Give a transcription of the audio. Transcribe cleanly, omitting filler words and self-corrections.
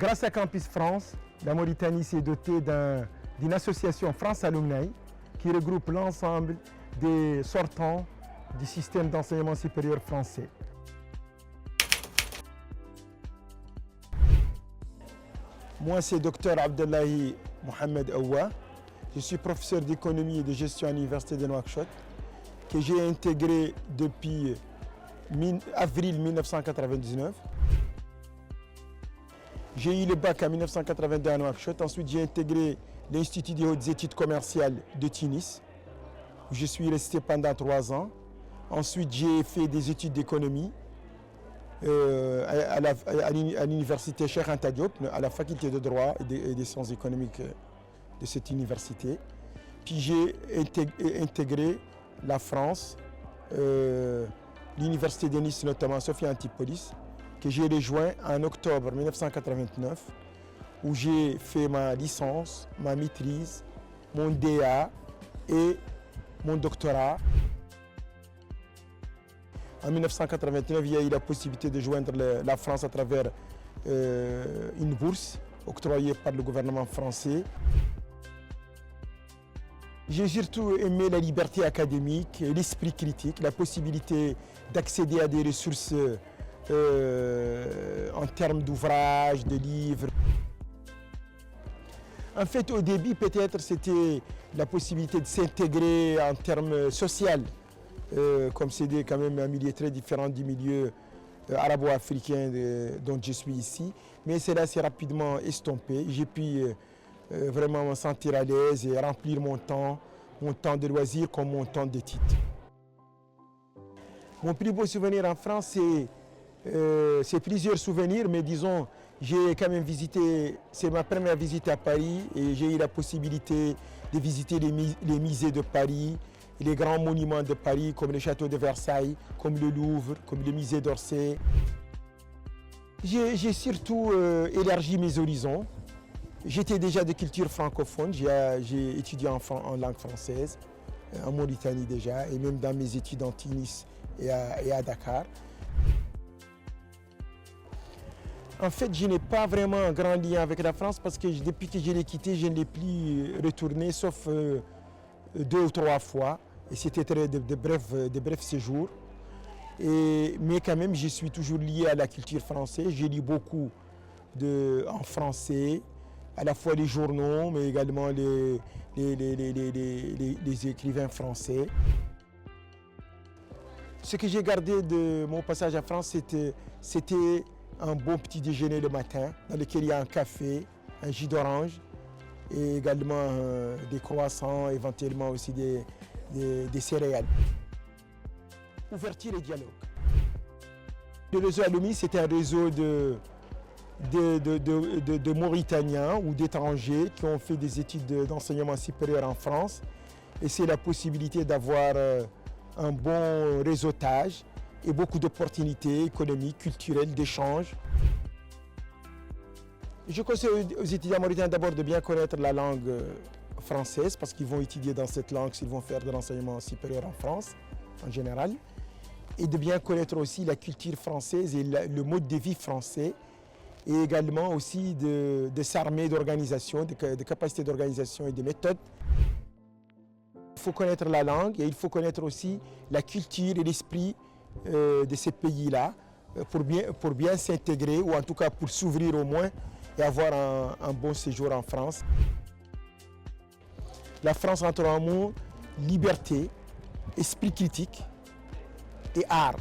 Grâce à Campus France, la Mauritanie s'est dotée d'une association France Alumni qui regroupe l'ensemble des sortants du système d'enseignement supérieur français. Moi, c'est Dr Abdellahi Mohamed Awa. Je suis professeur d'économie et de gestion à l'Université de Nouakchott, que j'ai intégré depuis avril 1999. J'ai eu le bac en 1982 à Nouakchott. Ensuite, j'ai intégré l'Institut des hautes études commerciales de Tunis, où je suis resté pendant 3 ans. Ensuite, j'ai fait des études d'économie à l'université Cheikh Anta Diop, à la faculté de droit et des sciences économiques de cette université. Puis j'ai intégré la France, l'université de Nice, notamment Sophia Antipolis, que j'ai rejoint en octobre 1989, où j'ai fait ma licence, ma maîtrise, mon DA et mon doctorat. En 1989, il y a eu la possibilité de joindre la France à travers une bourse octroyée par le gouvernement français. J'ai surtout aimé la liberté académique, l'esprit critique, la possibilité d'accéder à des ressources en termes d'ouvrages, de livres. En fait, au début, peut-être, c'était la possibilité de s'intégrer en termes sociaux, comme c'est quand même un milieu très différent du milieu arabo-africain dont je suis ici. Mais cela s'est rapidement estompé. J'ai pu vraiment me sentir à l'aise et remplir mon temps de loisirs comme mon temps d'études. Mon plus beau souvenir en France, c'est plusieurs souvenirs, mais disons, j'ai quand même visité, c'est ma première visite à Paris et j'ai eu la possibilité de visiter les musées de Paris, les grands monuments de Paris comme le château de Versailles, comme le Louvre, comme le musée d'Orsay. J'ai surtout élargi mes horizons. J'étais déjà de culture francophone, j'ai étudié en langue française, en Mauritanie déjà, et même dans mes études en Tunis et à Dakar. En fait, je n'ai pas vraiment un grand lien avec la France parce que depuis que je l'ai quitté, je ne l'ai plus retourné, sauf 2 ou 3 fois. Et c'était de brefs séjours. Mais quand même, je suis toujours lié à la culture française. J'ai lu beaucoup en français, à la fois les journaux, mais également les écrivains français. Ce que j'ai gardé de mon passage en France, c'était un bon petit déjeuner le matin, dans lequel il y a un café, un jus d'orange, et également des croissants, éventuellement aussi des céréales. Ouverture et dialogue. Le réseau Alumni, c'est un réseau de Mauritaniens ou d'étrangers qui ont fait des études d'enseignement supérieur en France. Et c'est la possibilité d'avoir un bon réseautage et beaucoup d'opportunités économiques, culturelles, d'échanges. Je conseille aux étudiants mauritaniens d'abord de bien connaître la langue française parce qu'ils vont étudier dans cette langue s'ils vont faire de l'enseignement supérieur en France en général. Et de bien connaître aussi la culture française et le mode de vie français. Et également aussi de s'armer d'organisation, de capacités d'organisation et de méthodes. Il faut connaître la langue et il faut connaître aussi la culture et l'esprit de ces pays-là pour bien s'intégrer ou en tout cas pour s'ouvrir au moins et avoir un bon séjour en France. La France entre en mot liberté, esprit critique et art.